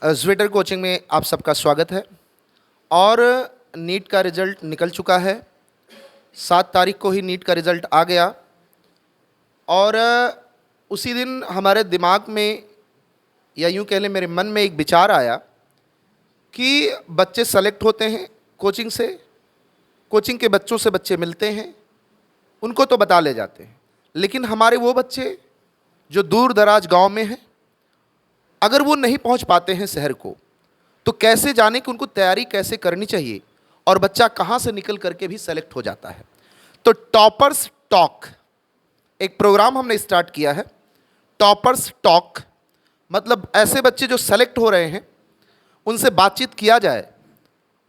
Zwitter coaching में आप सबका स्वागत है। और नीट का रिज़ल्ट निकल चुका है। 7 तारीख को ही नीट का रिज़ल्ट आ गया और उसी दिन हमारे दिमाग में या यूँ कह लें मेरे मन में एक विचार आया कि बच्चे सेलेक्ट होते हैं कोचिंग से, कोचिंग के बच्चों से बच्चे मिलते हैं, उनको तो बता ले जाते हैं, लेकिन हमारे वो बच्चे जो दूर दराज गांव में हैं, अगर वो नहीं पहुंच पाते हैं शहर को, तो कैसे जाने कि उनको तैयारी कैसे करनी चाहिए और बच्चा कहां से निकल करके भी सेलेक्ट हो जाता है। तो टॉपर्स टॉक एक प्रोग्राम हमने स्टार्ट किया है। टॉपर्स टॉक मतलब ऐसे बच्चे जो सेलेक्ट हो रहे हैं उनसे बातचीत किया जाए,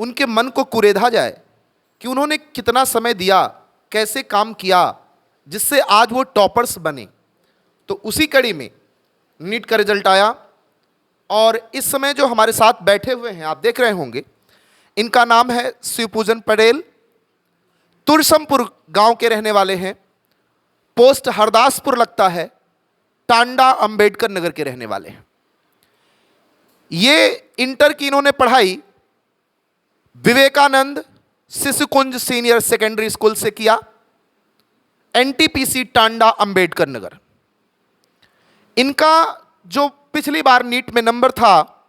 उनके मन को कुरेदा जाए कि उन्होंने कितना समय दिया, कैसे काम किया, जिससे आज वो टॉपर्स बने। तो उसी कड़ी में नीट का रिजल्ट आया और इस समय जो हमारे साथ बैठे हुए हैं आप देख रहे होंगे, इनका नाम है शिवपूजन पटेल। तुरसमपुर गांव के रहने वाले हैं, पोस्ट हरदासपुर लगता है, टांडा अंबेडकर नगर के रहने वाले हैं। ये इंटर की इन्होंने पढ़ाई विवेकानंद शिशुकुंज सीनियर सेकेंडरी स्कूल से किया, एनटीपीसी टांडा अंबेडकर नगर। इनका जो पिछली बार नीट में नंबर था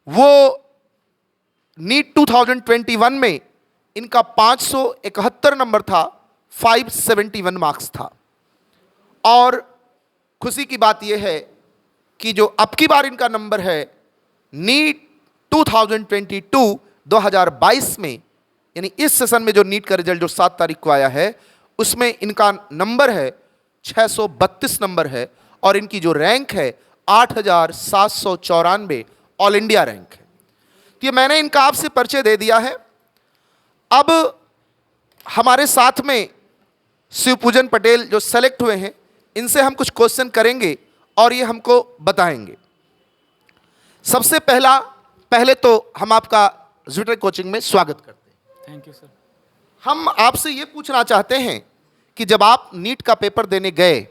वो नीट 2021 में इनका 571 नंबर था, 571 मार्क्स था। और खुशी की बात यह है कि जो अब की बार इनका नंबर है नीट 2022 में, यानी इस सेशन में जो नीट का रिजल्ट जो 7 तारीख को आया है उसमें इनका नंबर है 632 नंबर है और इनकी जो रैंक है 8794 ऑल इंडिया रैंक है। तो ये मैंने इनका आपसे परिचय दे दिया है। अब हमारे साथ में शिवपूजन पटेल जो सेलेक्ट हुए हैं, इनसे हम कुछ क्वेश्चन करेंगे और ये हमको बताएंगे। सबसे पहले तो हम आपका ज्वेटर कोचिंग में स्वागत करते हैं। Thank you sir. हम आपसे ये पूछना चाहते हैं कि जब आप नीट का पेपर देने गए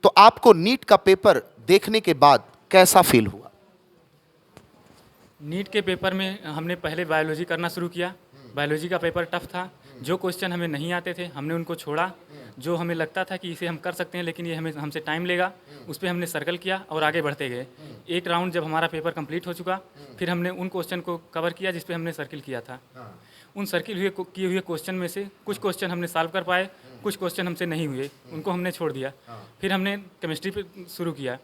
तो आपको नीट का पेपर देखने के बाद कैसा फील हुआ? नीट के पेपर में हमने पहले बायोलॉजी करना शुरू किया। बायोलॉजी का पेपर टफ था, जो क्वेश्चन हमें नहीं आते थे हमने उनको छोड़ा, जो हमें लगता था कि इसे हम कर सकते हैं लेकिन ये हमसे टाइम लेगा, उस पर हमने सर्कल किया और आगे बढ़ते गए। एक राउंड जब हमारा पेपर कंप्लीट हो चुका, फिर हमने उन क्वेश्चन को कवर किया जिस पे हमने सर्किल किया था। उन सर्किल किए हुए क्वेश्चन में से कुछ क्वेश्चन हमने सॉल्व कर पाए, कुछ क्वेश्चन हमसे नहीं हुए, उनको हमने छोड़ दिया। फिर हमने केमिस्ट्री पे शुरू किया,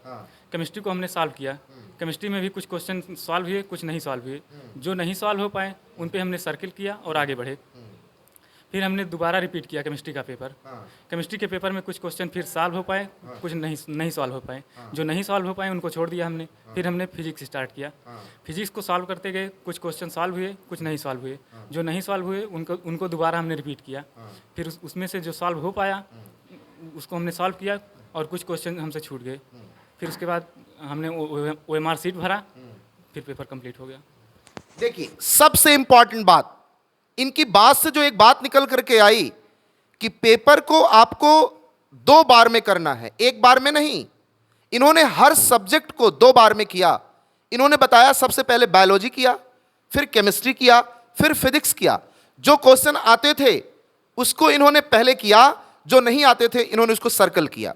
केमिस्ट्री को हमने सॉल्व किया। केमिस्ट्री में भी कुछ क्वेश्चन सॉल्व हुए, कुछ नहीं सॉल्व हुए। जो नहीं सॉल्व हो पाए उन पे हमने सर्किल किया और आगे बढ़े। फिर हमने दोबारा रिपीट किया केमिस्ट्री का पेपर। केमिस्ट्री के पेपर में कुछ क्वेश्चन फिर सॉल्व हो पाए, कुछ नहीं सॉल्व हो पाए। जो नहीं सॉल्व हो पाए उनको छोड़ दिया हमने। फिर हमने फिजिक्स स्टार्ट किया। फिजिक्स को सॉल्व करते गए, कुछ क्वेश्चन सॉल्व हुए, कुछ नहीं सॉल्व हुए। जो नहीं सॉल्व हुए उनको दोबारा हमने रिपीट किया। फिर उसमें से जो सॉल्व हो पाया उसको हमने सॉल्व किया और कुछ क्वेश्चन हमसे छूट गए। फिर उसके बाद हमने OMR सीट भरा, फिर पेपर कंप्लीट हो गया। देखिए, सबसे इंपॉर्टेंट बात, इनकी बात से जो एक बात निकल करके आई कि पेपर को आपको 2 बार में करना है, 1 बार में नहीं। इन्होंने हर सब्जेक्ट को 2 बार में किया। इन्होंने बताया सबसे पहले बायोलॉजी किया, फिर केमिस्ट्री किया, फिर फिजिक्स किया। जो क्वेश्चन आते थे उसको इन्होंने पहले किया, जो नहीं आते थे इन्होंने उसको सर्कल किया।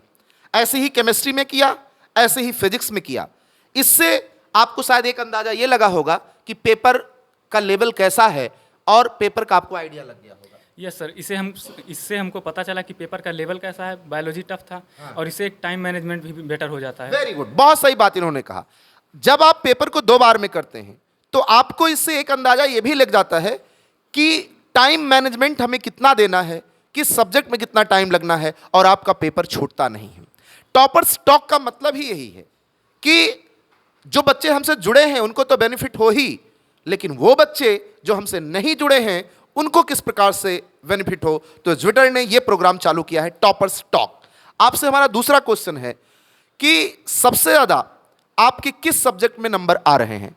ऐसे ही केमिस्ट्री में किया, ऐसे ही फिजिक्स में किया। इससे आपको शायद एक अंदाजा ये लगा होगा कि पेपर का लेवल कैसा है और पेपर का आपको आइडिया लग गया होगा। यस सर, इससे हमको पता चला कि पेपर का लेवल कैसा है। बायोलॉजी टफ था और इससे एक टाइम मैनेजमेंट भी बेटर हो जाता है। वेरी गुड, बहुत सही बात इन्होंने कहा। जब आप पेपर को 2 बार में करते हैं तो आपको इससे एक अंदाजा ये भी लग जाता है कि टाइम मैनेजमेंट हमें कितना देना है, किस सब्जेक्ट में कितना टाइम लगना है और आपका पेपर छूटता नहीं है। टॉपर्स टॉक का मतलब ही यही है कि जो बच्चे हमसे जुड़े हैं उनको तो बेनिफिट हो ही, लेकिन वो बच्चे जो हमसे नहीं जुड़े हैं उनको किस प्रकार से बेनिफिट हो। तो ज्वेटर ने ये प्रोग्राम चालू किया है टॉपर्स टॉक। आपसे हमारा दूसरा क्वेश्चन है कि सबसे ज़्यादा आपके किस सब्जेक्ट में नंबर आ रहे हैं?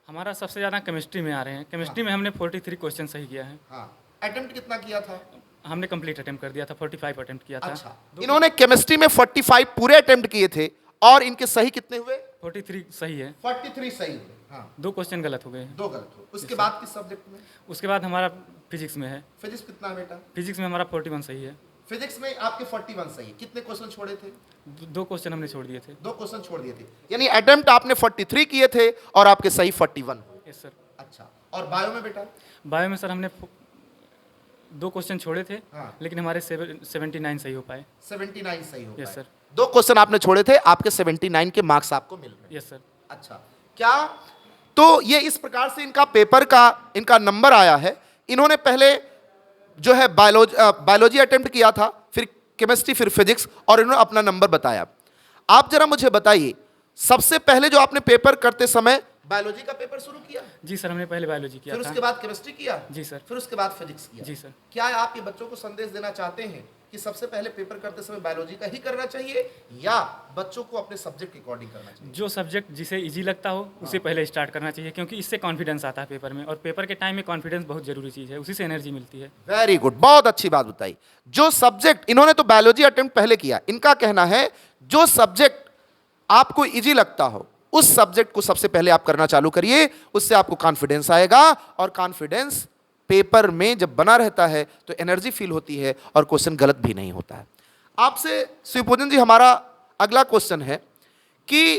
हमारा सबसे ज़्यादा केमिस्ट्री में आ रहे हैं। केमिस्ट्री में हमने 43 क्वेश्चन सही किया है। अटेम्प्ट कितना किया था? हमने कंप्लीट अटेम्प्ट कर दिया था, 45 अटेम्प्ट किया था। अच्छा, इन्होंने केमिस्ट्री में 45 पूरे अटेम्प्ट किए थे और इनके सही कितने हुए? 43 सही है। 43 सही हुए। हाँ। 2 क्वेश्चन गलत हो गए हैं। 2 गलत हो। उसके बाद किस सब्जेक्ट में? उसके बाद हमारा फिजिक्स में है। फिजिक्स कितना है बेटा? फिजिक्स में हमारा 41 सही है। फिजिक्स में आपके 41 सही है। कितने क्वेश्चन छोड़े थे? 2 क्वेश्चन हमने छोड़ दिए थे। 2 क्वेश्चन छोड़ दिए थे, यानी अटेम्प्ट आपने 43 किए थे और आपके सही 41। Yes sir. अच्छा, और बायो में बेटा? बायो में सर हमने 2 क्वेश्चन छोड़े थे, हाँ। लेकिन हमारे 79 सही हो पाए। 79 सही हो यस पाए। सर। 2 क्वेश्चन आपने छोड़े थे, आपके 79 के मार्क्स आपको मिल रहे हैं। Yes sir. अच्छा, क्या तो ये इस प्रकार से इनका पेपर का इनका नंबर आया है। इन्होंने पहले जो है बायोलॉजी अटेम्प्ट किया था, फिर केमिस्ट्री, फिर फिजिक्स, और इन्होंने अपना नंबर बताया। आप जरा मुझे बताइए, सबसे पहले जो आपने पेपर करते समय बायोलॉजी का पेपर शुरू किया? जी सर, हमने पहले बायोलॉजी किया फिर था। उसके बाद केमिस्ट्री किया? जी सर। फिर उसके बाद फिजिक्स किया? जी सर। क्या आप ये बच्चों को संदेश देना चाहते हैं कि सबसे पहले पेपर करते समय बायोलॉजी का ही करना चाहिए, या बच्चों को अपने सब्जेक्ट के अकॉर्डिंग करना चाहिए? जो सब्जेक्ट जिसे इजी लगता हो उसे पहले स्टार्ट करना चाहिए, क्योंकि इससे कॉन्फिडेंस आता है पेपर में, और पेपर के टाइम में कॉन्फिडेंस बहुत जरूरी चीज़ है, उसी से एनर्जी मिलती है। वेरी गुड, बहुत अच्छी बात बताई। जो सब्जेक्ट, इन्होंने तो बायोलॉजी अटेम्प्ट पहले किया, इनका कहना है जो सब्जेक्ट आपको इजी लगता हो उस सब्जेक्ट को सबसे पहले आप करना चालू करिए, उससे आपको कॉन्फिडेंस आएगा, और कॉन्फिडेंस पेपर में जब बना रहता है तो एनर्जी फील होती है और क्वेश्चन गलत भी नहीं होता है। आपसे शिवपूजन जी हमारा अगला क्वेश्चन है कि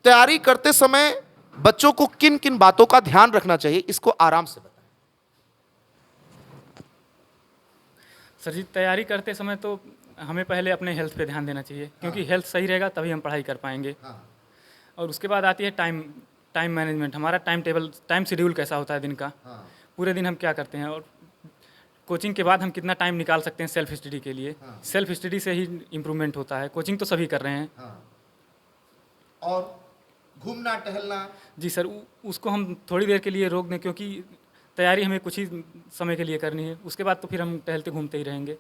तैयारी करते समय बच्चों को किन किन बातों का ध्यान रखना चाहिए, इसको आराम से बताएं। सर जी, तैयारी करते समय तो हमें पहले अपने हेल्थ पे ध्यान देना चाहिए, क्योंकि हेल्थ सही रहेगा तभी हम पढ़ाई कर पाएंगे। और उसके बाद आती है टाइम मैनेजमेंट। हमारा टाइम शेड्यूल कैसा होता है दिन का, पूरे दिन हम क्या करते हैं, और कोचिंग के बाद हम कितना टाइम निकाल सकते हैं सेल्फ स्टडी के लिए। सेल्फ स्टडी से ही इम्प्रूवमेंट होता है। कोचिंग तो सभी कर रहे हैं। और घूमना टहलना? जी सर, उसको हम थोड़ी देर के लिए रोक दें, क्योंकि तैयारी हमें कुछ ही समय के लिए करनी है, उसके बाद तो फिर हम टहलते घूमते ही रहेंगे।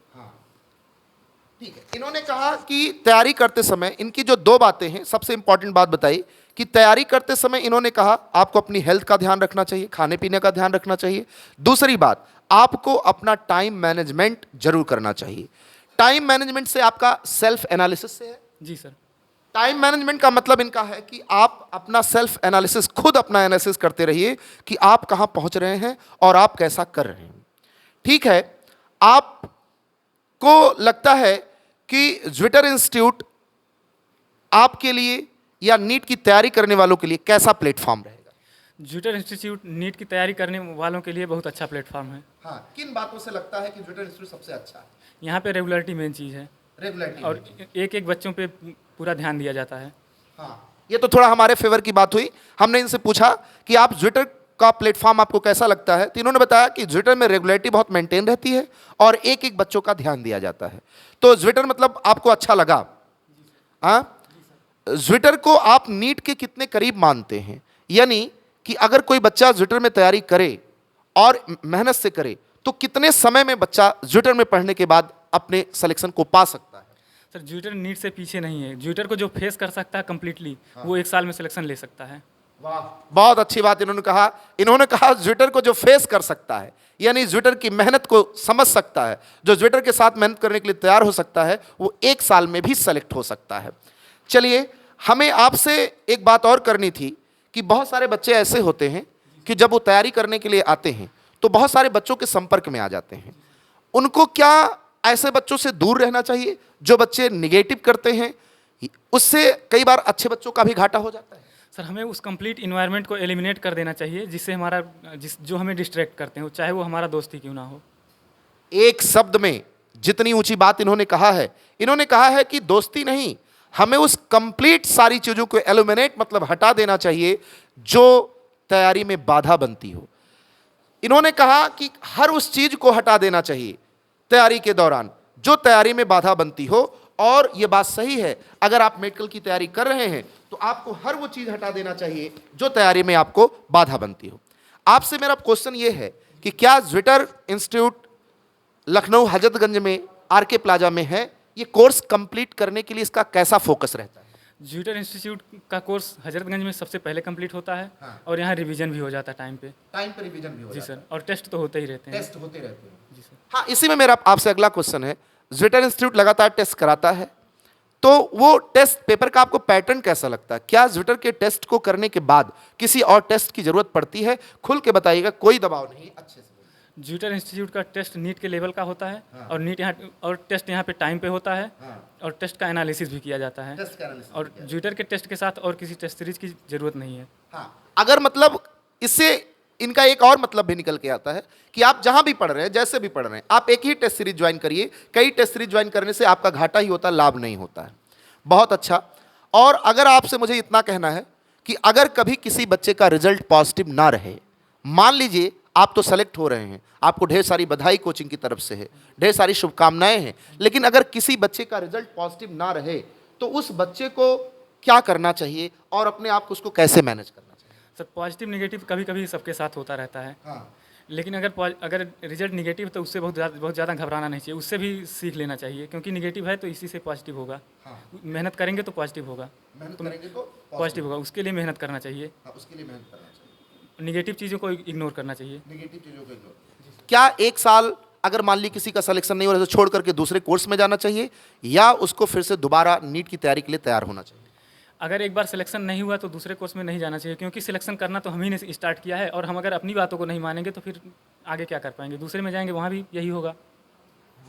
ठीक है। इन्होंने कहा कि तैयारी करते समय इनकी जो 2 बातें हैं, सबसे इंपॉर्टेंट बात बताई कि तैयारी करते समय इन्होंने कहा आपको अपनी हेल्थ का ध्यान रखना चाहिए, खाने पीने का ध्यान रखना चाहिए। दूसरी बात, आपको अपना टाइम मैनेजमेंट जरूर करना चाहिए। टाइम मैनेजमेंट से आपका सेल्फ एनालिसिस से है? जी सर। टाइम मैनेजमेंट का मतलब इनका है कि आप अपना सेल्फ एनालिसिस, खुद अपना एनालिसिस करते रहिए कि आप कहां पहुंच रहे हैं और आप कैसा कर रहे हैं। ठीक है, आपको लगता है कि ज्विटर इंस्टीट्यूट आपके लिए या नीट की तैयारी करने वालों के लिए कैसा प्लेटफॉर्म रहेगा? ज्विटर इंस्टीट्यूट नीट की तैयारी करने वालों के लिए बहुत अच्छा प्लेटफॉर्म है। हाँ, किन बातों से लगता है कि ज्विटर इंस्टीट्यूट सबसे अच्छा है? यहाँ पे रेगुलरिटी मेन चीज़ है, रेगुलरिटी, और एक एक बच्चों पे पूरा ध्यान दिया जाता है। हाँ, ये तो थोड़ा हमारे फेवर की बात हुई। हमने इनसे पूछा कि आप ज्विटर का प्लेटफॉर्म आपको कैसा लगता है, तो इन्होंने बताया कि ज्विटर में रेगुलरिटी बहुत मेंटेन रहती है और एक एक बच्चों का ध्यान दिया जाता है। तो ज्विटर मतलब आपको अच्छा लगा? हाँ, ज्विटर को आप नीट के कितने करीब मानते हैं? यानी कि अगर कोई बच्चा ज्विटर में तैयारी करे और मेहनत से करे तो कितने समय में बच्चा ज्विटर में पढ़ने के बाद अपने सिलेक्शन को पा सकता है? सर, ज्विटर नीट से पीछे नहीं है। ज्विटर को जो फेस कर सकता है कंप्लीटली, वो 1 साल में सिलेक्शन ले सकता है। वाह, बहुत अच्छी बात इन्होंने कहा। इन्होंने कहा ज्विटर को जो फेस कर सकता है, यानी ज्विटर की मेहनत को समझ सकता है, जो ज्विटर के साथ मेहनत करने के लिए तैयार हो सकता है, वो 1 साल में भी सेलेक्ट हो सकता है। चलिए, हमें आपसे एक बात और करनी थी कि बहुत सारे बच्चे ऐसे होते हैं कि जब वो तैयारी करने के लिए आते हैं तो बहुत सारे बच्चों के संपर्क में आ जाते हैं। उनको क्या ऐसे बच्चों से दूर रहना चाहिए जो बच्चे निगेटिव करते हैं? उससे कई बार अच्छे बच्चों का भी घाटा हो जाता है। सर, हमें उस कंप्लीट इन्वायरमेंट को एलिमिनेट कर देना चाहिए, जिससे हमारा जो हमें डिस्ट्रैक्ट करते हैं, चाहे वो हमारा दोस्त ही क्यों ना हो। एक शब्द में जितनी ऊंची बात इन्होंने कहा है कि दोस्ती नहीं, हमें उस कंप्लीट सारी चीजों को एलिमिनेट मतलब हटा देना चाहिए जो तैयारी में बाधा बनती हो। इन्होंने कहा कि हर उस चीज को हटा देना चाहिए तैयारी के दौरान जो तैयारी में बाधा बनती हो। और यह बात सही है, अगर आप मेडिकल की तैयारी कर रहे हैं तो आपको हर वो चीज हटा देना चाहिए जो तैयारी में आपको बाधा बनती हो। आपसे मेरा क्वेश्चन यह है कि क्या ज्विटर इंस्टीट्यूट लखनऊ हजरतगंज में आरके प्लाजा में है? ये कोर्स कंप्लीट करने के लिए इसका कैसा फोकस रहता है? ज्विटर इंस्टीट्यूट का कोर्स हजरतगंज में सबसे पहले कंप्लीट होता है। और यहाँ रिवीजन भी हो जाता है टाइम पे रिवीजन भी हो जाता है। जी सर, और टेस्ट तो होते ही रहते हैं। टेस्ट होते रहते हैं। जी सर। हाँ, इसी में मेरा आपसे अगला क्वेश्चन है, ज्विटर इंस्टीट्यूट लगातार टेस्ट कराता है, तो वो टेस्ट पेपर का आपको पैटर्न कैसा लगता है? क्या ज्विटर के टेस्ट को करने के बाद किसी और टेस्ट की जरूरत पड़ती है? खुल के बताइएगा, कोई दबाव नहीं, अच्छे से। ज्यूटर इंस्टीट्यूट का टेस्ट नीट के लेवल का होता है। और नीट यहाँ और टेस्ट यहाँ पे टाइम पे होता है। और टेस्ट का एनालिसिस भी किया जाता है। और ज्यूटर के टेस्ट के साथ और किसी टेस्ट सीरीज की जरूरत नहीं है। अगर मतलब इससे इनका एक और मतलब भी निकल के आता है कि आप जहां भी पढ़ रहे हैं, जैसे भी पढ़ रहे हैं, आप एक ही टेस्ट सीरीज ज्वाइन करिए। कई टेस्ट सीरीज ज्वाइन करने से आपका घाटा ही होता है, लाभ नहीं होता है। बहुत अच्छा। और अगर आपसे मुझे इतना कहना है कि अगर कभी किसी बच्चे का रिजल्ट पॉजिटिव ना रहे, मान लीजिए आप तो सेलेक्ट हो रहे हैं, आपको ढेर सारी बधाई कोचिंग की तरफ से है, ढेर सारी शुभकामनाएं हैं, लेकिन अगर किसी बच्चे का रिजल्ट पॉजिटिव ना रहे तो उस बच्चे को क्या करना चाहिए और अपने आप को उसको कैसे मैनेज करना चाहिए? सर पॉजिटिव निगेटिव कभी कभी सबके साथ होता रहता है। लेकिन अगर रिजल्ट निगेटिव तो उससे बहुत ज़्यादा घबराना नहीं चाहिए, उससे भी सीख लेना चाहिए। क्योंकि निगेटिव है तो इसी से पॉजिटिव होगा। मेहनत करेंगे तो पॉजिटिव होगा। पॉजिटिव होगा, उसके लिए मेहनत करना चाहिए। उसके लिए मेहनत करना चाहिए। निगेटिव चीज़ों को इग्नोर करना चाहिए। नेगेटिव चीजों को इग्नोर। क्या एक साल अगर मान ली किसी का सिलेक्शन नहीं हो रहा है तो छोड़ करके दूसरे कोर्स में जाना चाहिए, या उसको फिर से दोबारा नीट की तैयारी के लिए तैयार होना चाहिए? अगर एक बार सिलेक्शन नहीं हुआ तो दूसरे कोर्स में नहीं जाना चाहिए। क्योंकि सिलेक्शन करना तो हम ही ने स्टार्ट किया है, और हम अगर अपनी बातों को नहीं मानेंगे तो फिर आगे क्या कर पाएंगे? दूसरे में जाएंगे, वहाँ भी यही होगा।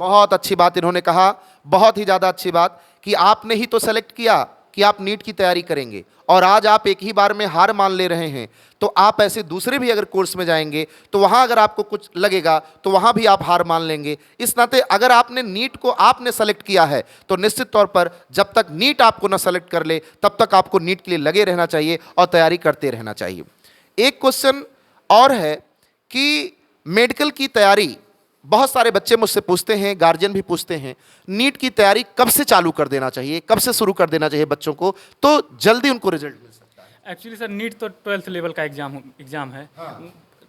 बहुत अच्छी बात इन्होंने कहा, बहुत ही ज़्यादा अच्छी बात कि आपने ही तो सेलेक्ट किया कि आप नीट की तैयारी करेंगे, और आज आप एक ही बार में हार मान ले रहे हैं। तो आप ऐसे दूसरे भी अगर कोर्स में जाएंगे तो वहाँ अगर आपको कुछ लगेगा तो वहाँ भी आप हार मान लेंगे। इस नाते अगर आपने नीट को आपने सेलेक्ट किया है तो निश्चित तौर पर जब तक नीट आपको ना सेलेक्ट कर ले तब तक आपको नीट के लिए लगे रहना चाहिए और तैयारी करते रहना चाहिए। एक क्वेश्चन और है कि मेडिकल की तैयारी बहुत सारे बच्चे मुझसे पूछते हैं, गार्जियन भी पूछते हैं, नीट की तैयारी कब से चालू कर देना चाहिए, कब से शुरू कर देना चाहिए बच्चों को तो जल्दी उनको रिजल्ट मिल सकता है? एक्चुअली सर नीट तो 12th लेवल का एग्ज़ाम है।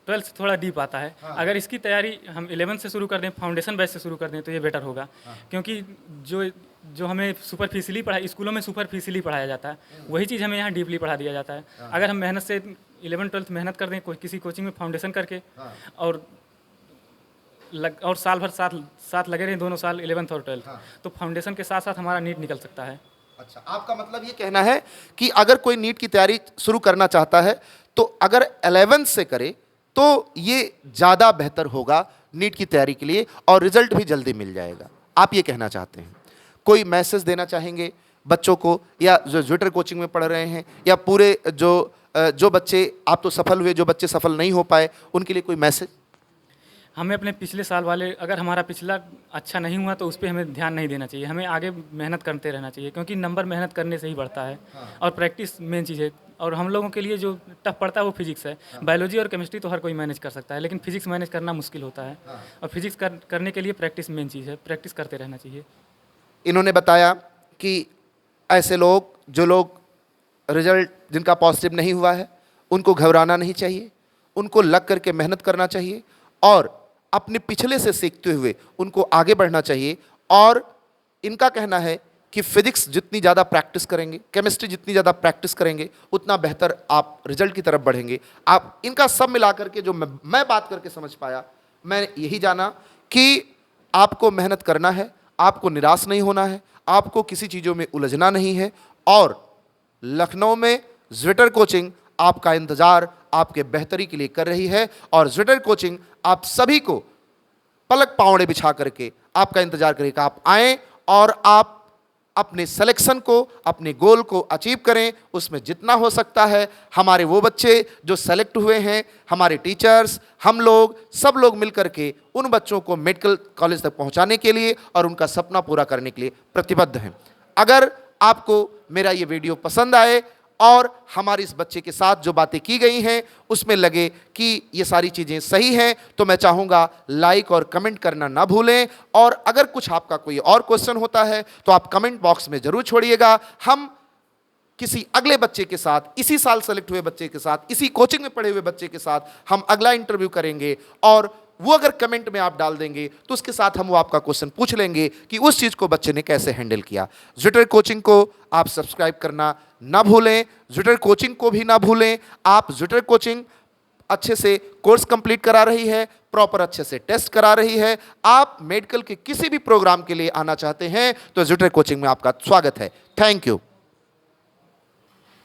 12th थोड़ा डीप आता है। अगर इसकी तैयारी हम 11th से शुरू कर दें, फाउंडेशन बैच से शुरू कर दें तो ये बेटर होगा। क्योंकि जो हमें सुपरफिशियली स्कूलों में सुपरफिशियली पढ़ाया जाता है, वही चीज़ हमें यहाँ डीपली पढ़ा दिया जाता है। अगर हम मेहनत से 11th-12th मेहनत कर दें किसी कोचिंग में फाउंडेशन करके, और साल भर साथ लगे रहे दोनों साल 11th और 12th, तो फाउंडेशन के साथ साथ हमारा नीट निकल सकता है। अच्छा, आपका मतलब ये कहना है कि अगर कोई नीट की तैयारी शुरू करना चाहता है तो अगर 11th से करे तो ये ज़्यादा बेहतर होगा नीट की तैयारी के लिए और रिजल्ट भी जल्दी मिल जाएगा, आप ये कहना चाहते हैं? कोई मैसेज देना चाहेंगे बच्चों को, या जो ज्विटर कोचिंग में पढ़ रहे हैं, या पूरे जो बच्चे आप तो सफल हुए, जो बच्चे सफल नहीं हो पाए उनके लिए कोई मैसेज? हमें अपने पिछले साल वाले, अगर हमारा पिछला अच्छा नहीं हुआ तो उस पर हमें ध्यान नहीं देना चाहिए। हमें आगे मेहनत करते रहना चाहिए, क्योंकि नंबर मेहनत करने से ही बढ़ता है। और प्रैक्टिस मेन चीज़ है। और हम लोगों के लिए जो टफ पड़ता है वो फिजिक्स है। बायोलॉजी और केमिस्ट्री तो हर कोई मैनेज कर सकता है, लेकिन फिजिक्स मैनेज करना मुश्किल होता है। और फिजिक्स करने के लिए प्रैक्टिस मेन चीज़ है, प्रैक्टिस करते रहना चाहिए। इन्होंने बताया कि ऐसे लोग जो लोग रिजल्ट जिनका पॉजिटिव नहीं हुआ है उनको घबराना नहीं चाहिए, उनको लग करके मेहनत करना चाहिए और अपने पिछले से सीखते हुए उनको आगे बढ़ना चाहिए। और इनका कहना है कि फिजिक्स जितनी ज़्यादा प्रैक्टिस करेंगे, केमिस्ट्री जितनी ज़्यादा प्रैक्टिस करेंगे, उतना बेहतर आप रिजल्ट की तरफ बढ़ेंगे। आप इनका सब मिला करके जो मैं बात करके समझ पाया, मैं यही जाना कि आपको मेहनत करना है, आपको निराश नहीं होना है, आपको किसी चीज़ों में उलझना नहीं है। और लखनऊ में ज्विटर कोचिंग आपका इंतज़ार आपके बेहतरी के लिए कर रही है, और ज्विटर कोचिंग आप सभी को पलक पावड़े बिछा करके आपका इंतजार करेगा। आप आएँ और आप अपने सिलेक्शन को, अपने गोल को अचीव करें। उसमें जितना हो सकता है हमारे वो बच्चे जो सेलेक्ट हुए हैं, हमारे टीचर्स, हम लोग सब लोग मिल करके उन बच्चों को मेडिकल कॉलेज तक पहुंचाने के लिए और उनका सपना पूरा करने के लिए प्रतिबद्ध हैं। अगर आपको मेरा ये वीडियो पसंद आए और हमारे इस बच्चे के साथ जो बातें की गई हैं उसमें लगे कि ये सारी चीज़ें सही हैं, तो मैं चाहूँगा लाइक और कमेंट करना ना भूलें। और अगर कुछ आपका कोई और क्वेश्चन होता है तो आप कमेंट बॉक्स में ज़रूर छोड़िएगा। हम किसी अगले बच्चे के साथ, इसी साल सेलेक्ट हुए बच्चे के साथ, इसी कोचिंग में पढ़े हुए बच्चे के साथ हम अगला इंटरव्यू करेंगे, और वो अगर कमेंट में आप डाल देंगे तो उसके साथ हम वो आपका क्वेश्चन पूछ लेंगे कि उस चीज़ को बच्चे ने कैसे हैंडल किया। ज्विटर कोचिंग को आप सब्सक्राइब करना ना भूलें, ज्विटर कोचिंग को भी ना भूलें। आप ज्विटर कोचिंग अच्छे से कोर्स कंप्लीट करा रही है, प्रॉपर अच्छे से टेस्ट करा रही है। आप मेडिकल के किसी भी प्रोग्राम के लिए आना चाहते हैं तो जुटर कोचिंग में आपका स्वागत है। Thank you.